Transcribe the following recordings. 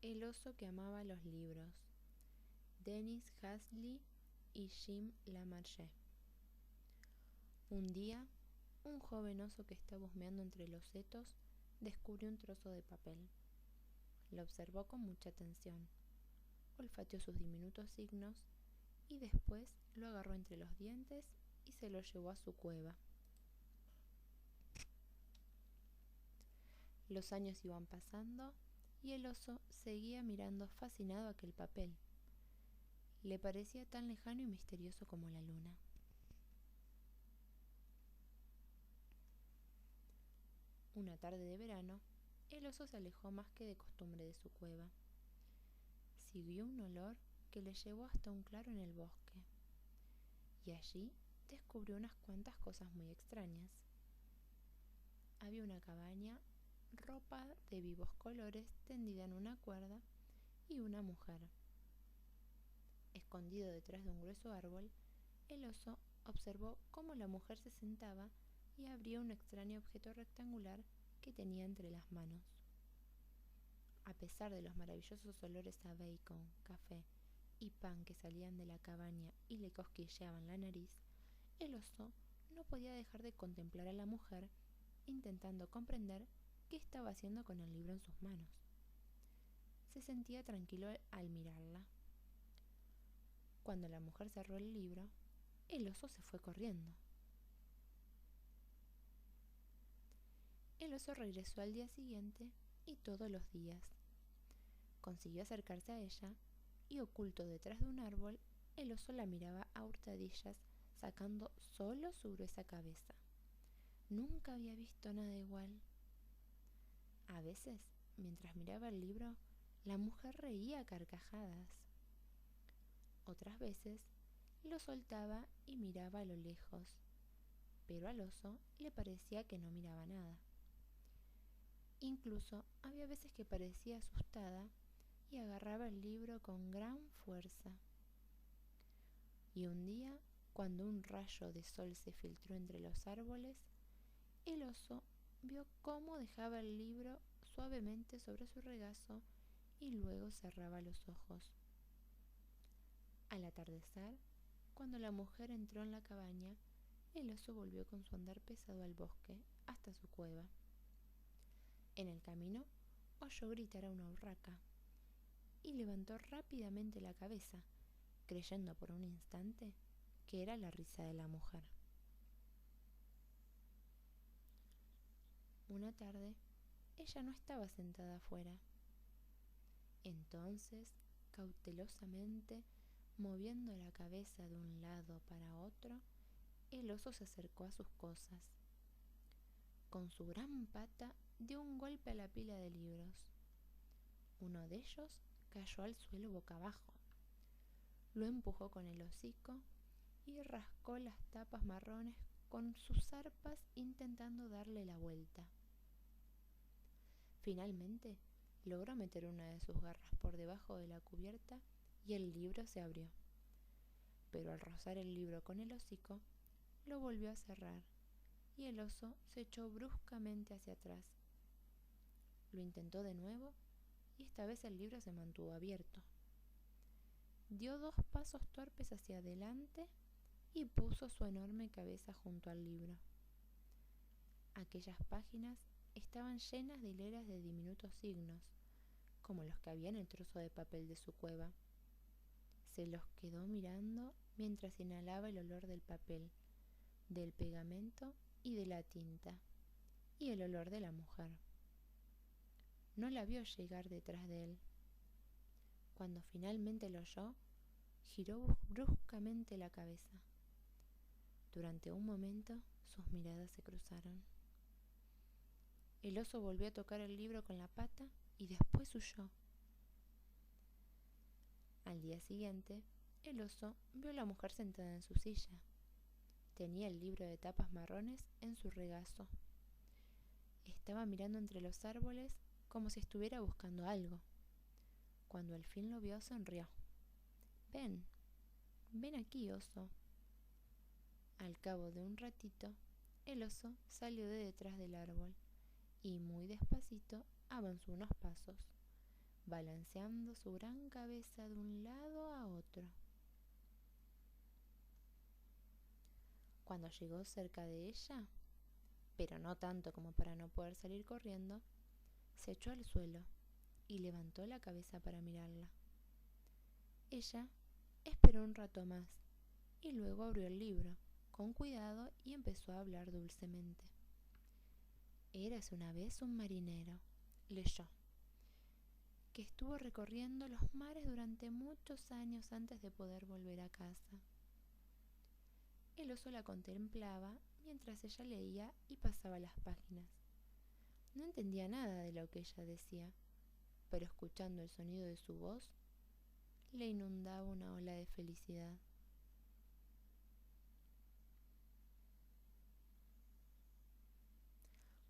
El oso que amaba los libros, Dennis Hasley y Jim Lamarche. Un día, un joven oso que estaba husmeando entre los setos descubrió un trozo de papel. Lo observó con mucha atención, olfateó sus diminutos signos y después lo agarró entre los dientes y se lo llevó a su cueva. Los años iban pasando y el oso seguía mirando fascinado aquel papel. Le parecía tan lejano y misterioso como la luna. Una tarde de verano, el oso se alejó más que de costumbre de su cueva. Siguió un olor que le llevó hasta un claro en el bosque, y allí descubrió unas cuantas cosas muy extrañas. Había una cabaña, ropa de vivos colores tendida en una cuerda y una mujer. Escondido detrás de un grueso árbol, el oso observó cómo la mujer se sentaba y abría un extraño objeto rectangular que tenía entre las manos. A pesar de los maravillosos olores a bacon, café y pan que salían de la cabaña y le cosquilleaban la nariz, el oso no podía dejar de contemplar a la mujer, intentando comprender qué estaba haciendo con el libro en sus manos. Se sentía tranquilo al mirarla. Cuando la mujer cerró el libro, el oso se fue corriendo. El oso regresó al día siguiente y todos los días. Consiguió acercarse a ella y, oculto detrás de un árbol, el oso la miraba a hurtadillas, sacando solo su gruesa cabeza. Nunca había visto nada igual. A veces, mientras miraba el libro, la mujer reía a carcajadas. Otras veces, lo soltaba y miraba a lo lejos, pero al oso le parecía que no miraba nada. Incluso había veces que parecía asustada y agarraba el libro con gran fuerza. Y un día, cuando un rayo de sol se filtró entre los árboles, el oso vio cómo dejaba el libro suavemente sobre su regazo y luego cerraba los ojos. Al atardecer, cuando la mujer entró en la cabaña, el oso volvió con su andar pesado al bosque hasta su cueva. En el camino, oyó gritar a una urraca y levantó rápidamente la cabeza, creyendo por un instante que era la risa de la mujer. Una tarde, ella no estaba sentada afuera. Entonces, cautelosamente, moviendo la cabeza de un lado para otro, el oso se acercó a sus cosas. Con su gran pata dio un golpe a la pila de libros. Uno de ellos cayó al suelo boca abajo. Lo empujó con el hocico y rascó las tapas marrones con sus zarpas intentando darle la vuelta. Finalmente, logró meter una de sus garras por debajo de la cubierta y el libro se abrió. Pero al rozar el libro con el hocico, lo volvió a cerrar y el oso se echó bruscamente hacia atrás. Lo intentó de nuevo y esta vez el libro se mantuvo abierto. Dio 2 pasos torpes hacia adelante y puso su enorme cabeza junto al libro. Aquellas páginas estaban llenas de hileras de diminutos signos, como los que había en el trozo de papel de su cueva. Se los quedó mirando mientras inhalaba el olor del papel, del pegamento y de la tinta, y el olor de la mujer. No la vio llegar detrás de él. Cuando finalmente lo oyó, giró bruscamente la cabeza. Durante un momento, sus miradas se cruzaron. El oso volvió a tocar el libro con la pata y después huyó. Al día siguiente, el oso vio a la mujer sentada en su silla. Tenía el libro de tapas marrones en su regazo. Estaba mirando entre los árboles como si estuviera buscando algo. Cuando al fin lo vio, sonrió. «Ven, ven aquí, oso». Al cabo de un ratito, el oso salió de detrás del árbol y muy despacito avanzó unos pasos, balanceando su gran cabeza de un lado a otro. Cuando llegó cerca de ella, pero no tanto como para no poder salir corriendo, se echó al suelo y levantó la cabeza para mirarla. Ella esperó un rato más y luego abrió el libro con cuidado y empezó a hablar dulcemente. «Érase una vez un marinero», leyó, «que estuvo recorriendo los mares durante muchos años antes de poder volver a casa». El oso la contemplaba mientras ella leía y pasaba las páginas. No entendía nada de lo que ella decía, pero escuchando el sonido de su voz, le inundaba una ola de felicidad.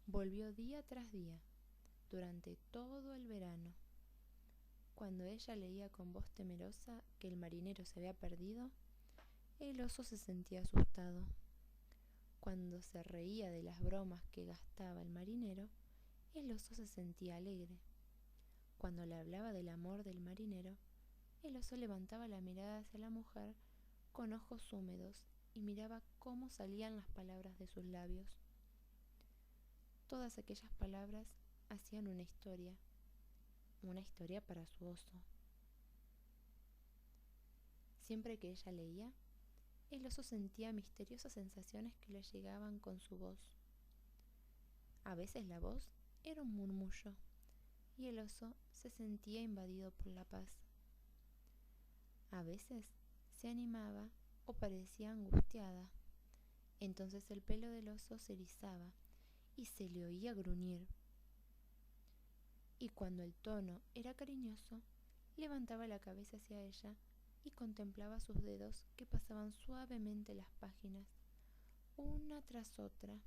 Volvió día tras día, durante todo el verano. Cuando ella leía con voz temerosa que el marinero se había perdido, el oso se sentía asustado. Cuando se reía de las bromas que gastaba el marinero, el oso se sentía alegre. Cuando le hablaba del amor del marinero, el oso levantaba la mirada hacia la mujer con ojos húmedos y miraba cómo salían las palabras de sus labios. Todas aquellas palabras hacían una historia para su oso. Siempre que ella leía, el oso sentía misteriosas sensaciones que le llegaban con su voz. A veces la voz era un murmullo y el oso se sentía invadido por la paz. A veces se animaba o parecía angustiada. Entonces el pelo del oso se erizaba y se le oía gruñir. Y cuando el tono era cariñoso, levantaba la cabeza hacia ella y contemplaba sus dedos que pasaban suavemente las páginas, una tras otra.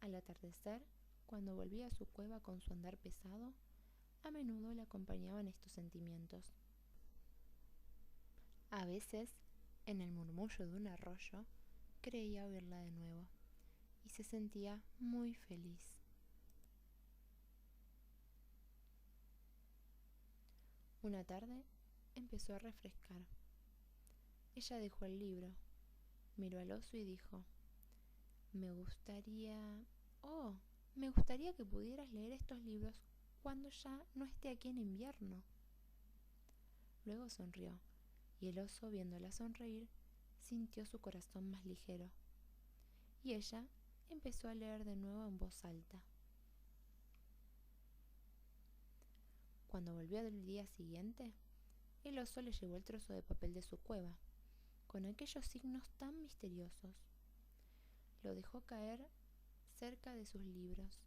Al atardecer, cuando volvía a su cueva con su andar pesado, a menudo le acompañaban estos sentimientos. A veces, en el murmullo de un arroyo, creía oírla de nuevo y se sentía muy feliz. Una tarde empezó a refrescar. Ella dejó el libro, miró al oso y dijo: me gustaría que pudieras leer estos libros cuando ya no esté aquí en invierno». Luego sonrió, y el oso, viéndola sonreír, sintió su corazón más ligero, y ella empezó a leer de nuevo en voz alta. Cuando volvió al día siguiente, el oso le llevó el trozo de papel de su cueva, con aquellos signos tan misteriosos. Lo dejó caer cerca de sus libros.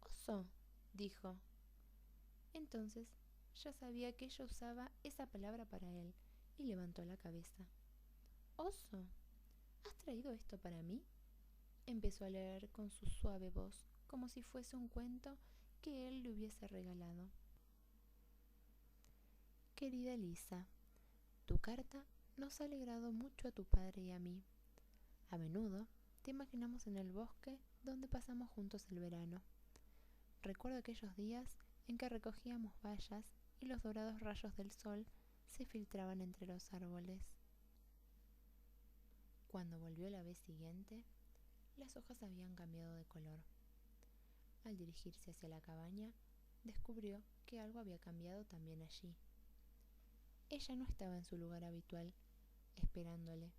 «Oso», dijo. Entonces ya sabía que ella usaba esa palabra para él y levantó la cabeza. «Oso, ¿has traído esto para mí?». Empezó a leer con su suave voz, como si fuese un cuento que él le hubiese regalado. «Querida Elisa, tu carta nos ha alegrado mucho a tu padre y a mí. A menudo te imaginamos en el bosque donde pasamos juntos el verano. Recuerdo aquellos días en que recogíamos bayas y los dorados rayos del sol se filtraban entre los árboles». Cuando volvió la vez siguiente, las hojas habían cambiado de color. Al dirigirse hacia la cabaña, descubrió que algo había cambiado también allí. Ella no estaba en su lugar habitual, esperándole.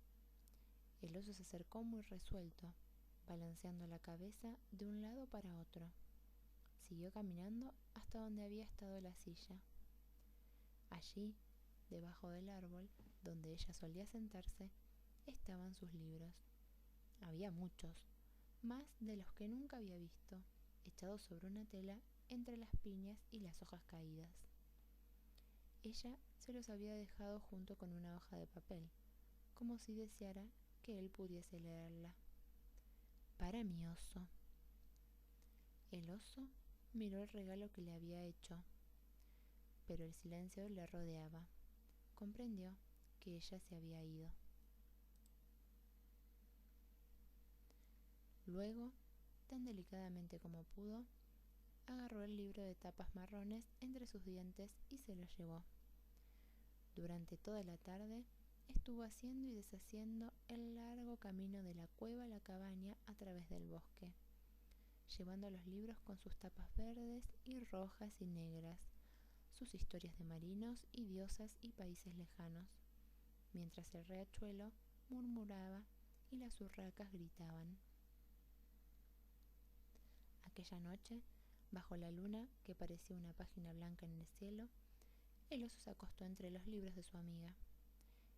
El oso se acercó muy resuelto, balanceando la cabeza de un lado para otro. Siguió caminando hasta donde había estado la silla. Allí, debajo del árbol donde ella solía sentarse, estaban sus libros. Había muchos, más de los que nunca había visto, echados sobre una tela entre las piñas y las hojas caídas. Ella se los había dejado junto con una hoja de papel, como si deseara que él pudiese leerla. «Para mi oso». El oso miró el regalo que le había hecho, pero el silencio le rodeaba. Comprendió que ella se había ido. Luego, tan delicadamente como pudo, agarró el libro de tapas marrones entre sus dientes y se lo llevó. Durante toda la tarde estuvo haciendo y deshaciendo el largo camino de la cueva a la cabaña a través del bosque, llevando los libros con sus tapas verdes y rojas y negras, sus historias de marinos y diosas y países lejanos, mientras el riachuelo murmuraba y las urracas gritaban. Aquella noche, bajo la luna que parecía una página blanca en el cielo, el oso se acostó entre los libros de su amiga.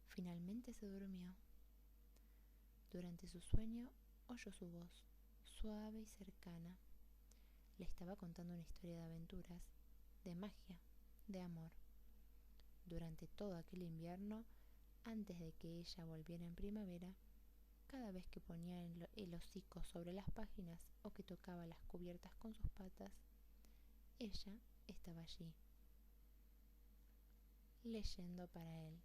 Finalmente se durmió. Durante su sueño oyó su voz, suave y cercana. Le estaba contando una historia de aventuras, de magia, de amor. Durante todo aquel invierno, antes de que ella volviera en primavera, cada vez que ponía el hocico sobre las páginas o que tocaba las cubiertas con sus patas, ella estaba allí, leyendo para él.